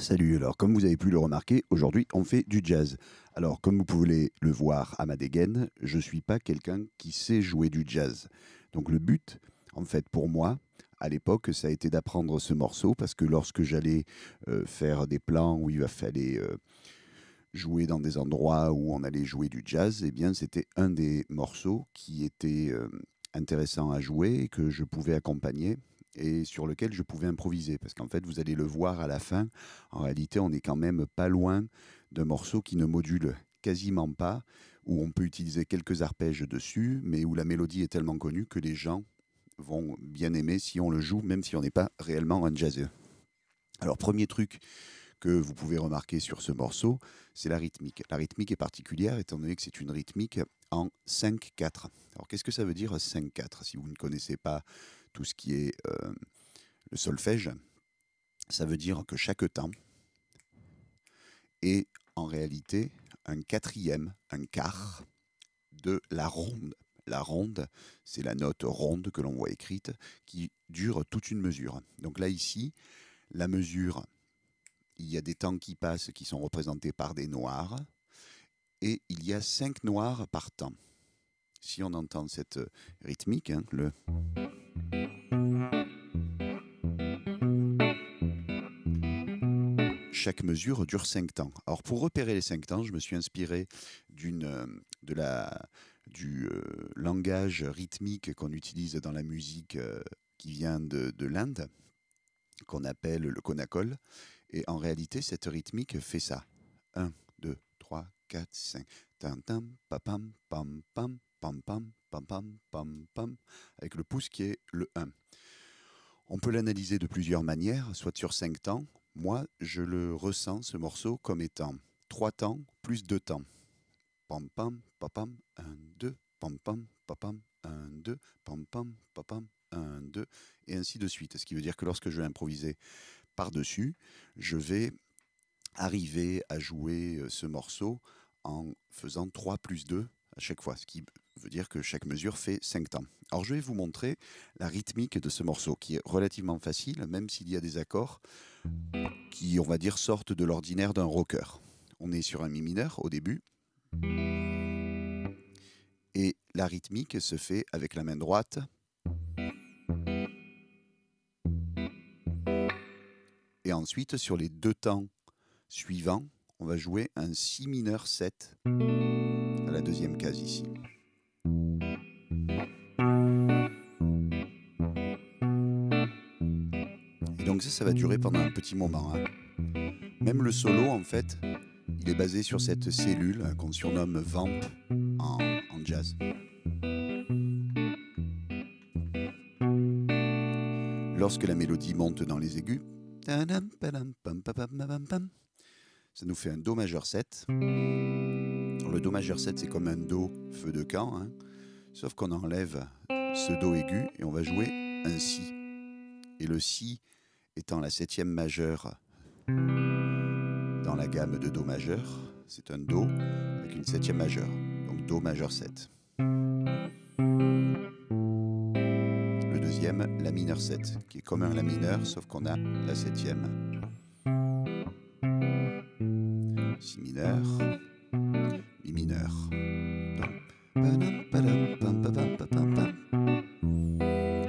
Salut, alors comme vous avez pu le remarquer, aujourd'hui on fait du jazz. Alors comme vous pouvez le voir à ma dégaine, je ne suis pas quelqu'un qui sait jouer du jazz. Donc le but, en fait pour moi, à l'époque, ça a été d'apprendre ce morceau parce que lorsque j'allais faire des plans où il fallait jouer dans des endroits où on allait jouer du jazz, eh bien c'était un des morceaux qui était intéressant à jouer et que je pouvais accompagner et sur lequel je pouvais improviser. Parce qu'en fait, vous allez le voir à la fin, en réalité, on est quand même pas loin d'un morceau qui ne module quasiment pas, où on peut utiliser quelques arpèges dessus, mais où la mélodie est tellement connue que les gens vont bien aimer si on le joue, même si on n'est pas réellement un jazzeux. Alors, premier truc que vous pouvez remarquer sur ce morceau, c'est la rythmique. La rythmique est particulière étant donné que c'est une rythmique en 5/4. Alors qu'est-ce que ça veut dire 5/4? Si vous ne connaissez pas tout ce qui est le solfège, ça veut dire que chaque temps est en réalité un quatrième, un quart de la ronde. La ronde, c'est la note ronde que l'on voit écrite qui dure toute une mesure. Donc là ici, la mesure, il y a des temps qui passent qui sont représentés par des noirs et il y a 5 noirs par temps. Si on entend cette rythmique, hein, chaque mesure dure 5 temps. Alors pour repérer les 5 temps, je me suis inspiré du langage rythmique qu'on utilise dans la musique qui vient de l'Inde, qu'on appelle le konakol. Et en réalité, cette rythmique fait ça. 1, 2, 3, 4, 5. Tam tam, papam, pam pam, pam pam, pam pam, pam pam, avec le pouce qui est le 1. On peut l'analyser de plusieurs manières, soit sur 5 temps. Moi, je le ressens, ce morceau, comme étant 3 temps plus 2 temps. Pam pam, papam, 1, 2, pam pam, papam, 1, 2, pam pam, papam, 1, 2, et ainsi de suite. Ce qui veut dire que lorsque je vais improviser par-dessus, je vais arriver à jouer ce morceau en faisant 3 plus 2 à chaque fois, ce qui veut dire que chaque mesure fait 5 temps. Alors je vais vous montrer la rythmique de ce morceau qui est relativement facile, même s'il y a des accords qui, on va dire, sortent de l'ordinaire d'un rocker. On est sur un mi mineur au début et la rythmique se fait avec la main droite et ensuite sur les 2 temps suivants, on va jouer un si mineur 7 à la deuxième case ici. Et donc ça va durer pendant un petit moment, hein. Même le solo, en fait, il est basé sur cette cellule qu'on surnomme vamp en jazz. Lorsque la mélodie monte dans les aigus, ça nous fait un Do majeur 7. Le Do majeur 7, c'est comme un Do feu de camp, hein, sauf qu'on enlève ce Do aigu et on va jouer un Si. Et le Si étant la septième majeure dans la gamme de Do majeur, c'est un Do avec une septième majeure, donc Do majeur 7. Le deuxième, La mineur 7, qui est comme un La mineur, sauf qu'on a la septième. Si mineur, Mi mineur.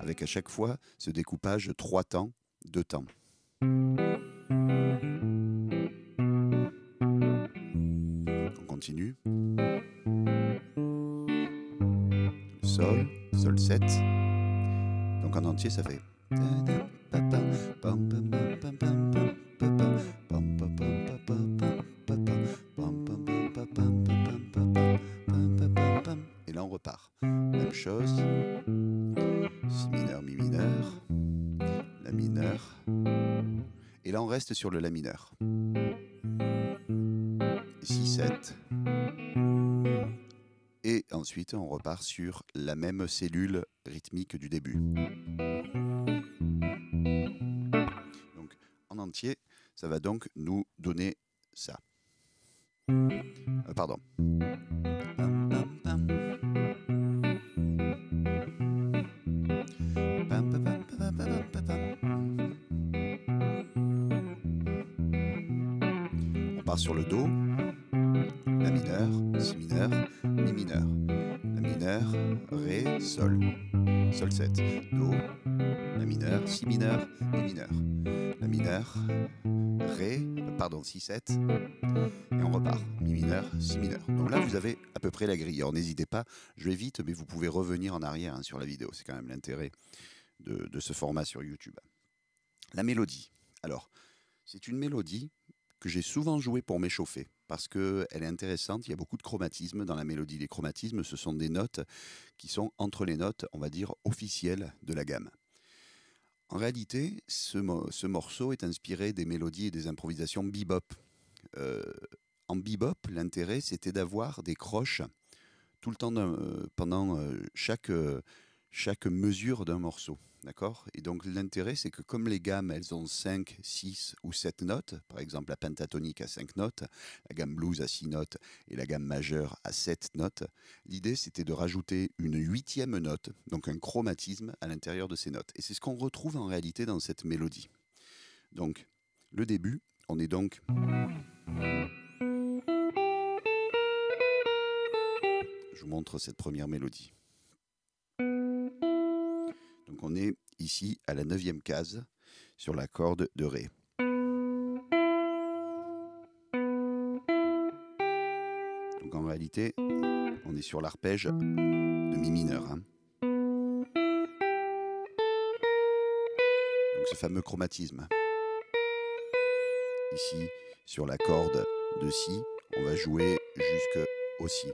Avec à chaque fois ce découpage 3 temps, 2 temps. On continue. Sol, Sol 7. Donc en entier, ça fait. Et là, on repart. Même chose. Si mineur, Mi mineur. La mineur. Et là, on reste sur le La mineur. Si 7. Et ensuite, on repart sur la même cellule rythmique du début. Donc, en entier, ça va donc nous donner ça. Pardon. repart sur le Do, La mineur, Si mineur, Mi mineur, La mineur, Ré, Sol, Sol 7, Do, La mineur, Si mineur, Mi mineur, La mineur, Ré, pardon, Si 7, et on repart, Mi mineur, Si mineur. Donc là vous avez à peu près la grille. Alors n'hésitez pas, je vais vite, mais vous pouvez revenir en arrière hein, sur la vidéo, c'est quand même l'intérêt de ce format sur YouTube. La mélodie. Alors, c'est une mélodie que j'ai souvent jouée pour m'échauffer parce qu'elle est intéressante, il y a beaucoup de chromatismes dans la mélodie. Les chromatismes, ce sont des notes qui sont entre les notes, on va dire, officielles de la gamme. En réalité, ce morceau est inspiré des mélodies et des improvisations bebop. En bebop, l'intérêt, c'était d'avoir des croches tout le temps pendant chaque mesure d'un morceau. D'accord ? Et donc l'intérêt, c'est que comme les gammes, elles ont 5, 6 ou 7 notes, par exemple la pentatonique a 5 notes, la gamme blues a 6 notes et la gamme majeure a 7 notes, l'idée c'était de rajouter une 8e note, donc un chromatisme à l'intérieur de ces notes. Et c'est ce qu'on retrouve en réalité dans cette mélodie. Donc le début, on est donc... Je vous montre cette première mélodie. Donc on est ici à la 9e case sur la corde de Ré. Donc en réalité, on est sur l'arpège de Mi mineur. Hein. Donc ce fameux chromatisme. Ici, sur la corde de Si, on va jouer jusqu'au Si.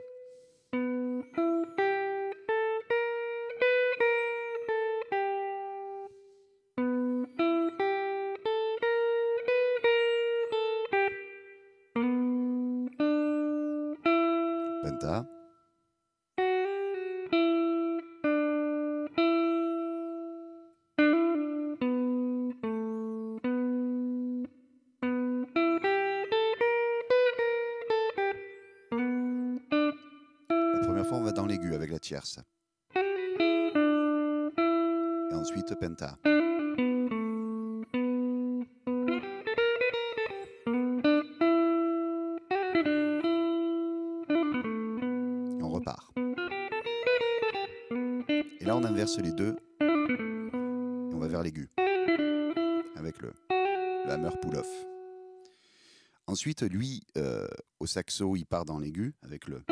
Penta. La première fois, on va dans l'aigu avec la tierce. Et ensuite, penta. Et on repart. Et là, on inverse les deux. Et on va vers l'aigu. Avec le hammer pull-off. Ensuite, lui, au saxo, il part dans l'aigu avec le...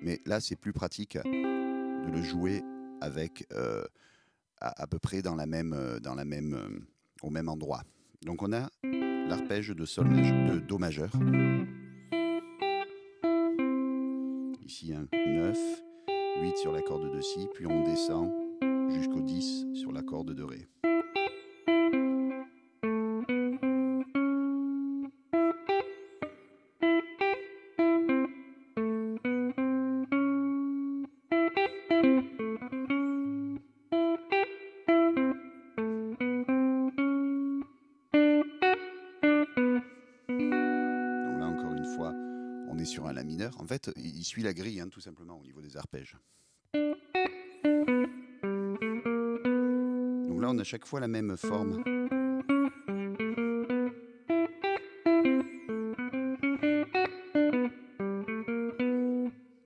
Mais là, c'est plus pratique de le jouer avec à peu près au même endroit. Donc on a l'arpège de Do majeur. Ici un 9, 8 sur la corde de Si, puis on descend jusqu'au 10 sur la corde de Ré. On est sur un La mineur. En fait, il suit la grille, hein, tout simplement, au niveau des arpèges. Donc là, on a chaque fois la même forme.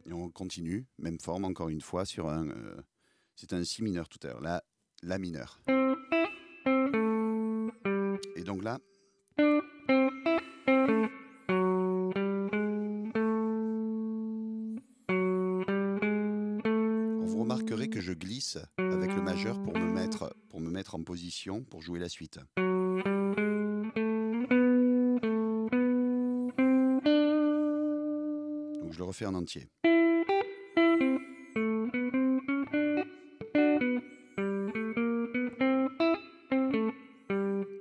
Et on continue, même forme, encore une fois, sur un... c'est un Si mineur tout à l'heure. Là, La mineur. Et donc là... Vous remarquerez que je glisse avec le majeur pour me mettre en position pour jouer la suite. Donc je le refais en entier.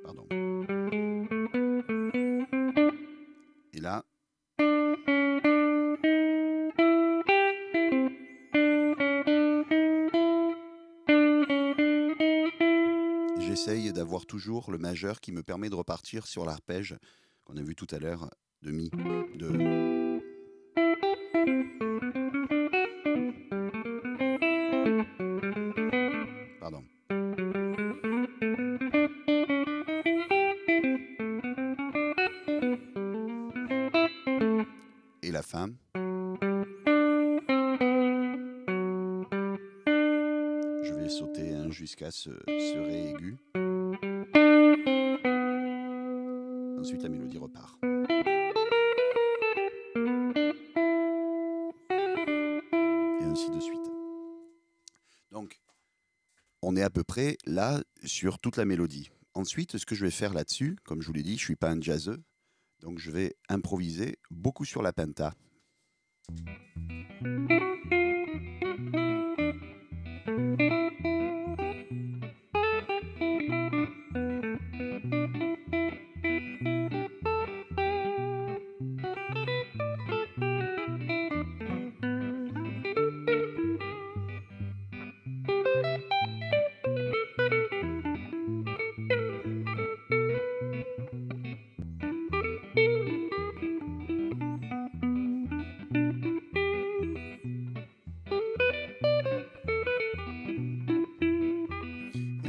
Pardon. Et là... J'essaye d'avoir toujours le majeur qui me permet de repartir sur l'arpège qu'on a vu tout à l'heure de Mi. Pardon. vais sauter hein, jusqu'à ce ré aigu. Ensuite, la mélodie repart. Et ainsi de suite. Donc, on est à peu près là sur toute la mélodie. Ensuite, ce que je vais faire là-dessus, comme je vous l'ai dit, je ne suis pas un jazzeux, donc je vais improviser beaucoup sur la penta.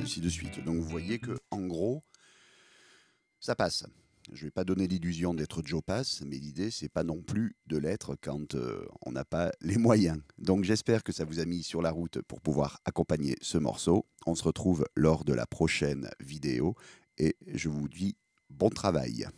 Ainsi de suite. Donc vous voyez que en gros, ça passe. Je ne vais pas donner l'illusion d'être Joe Pass, mais l'idée, c'est pas non plus de l'être quand on n'a pas les moyens. Donc j'espère que ça vous a mis sur la route pour pouvoir accompagner ce morceau. On se retrouve lors de la prochaine vidéo et je vous dis bon travail.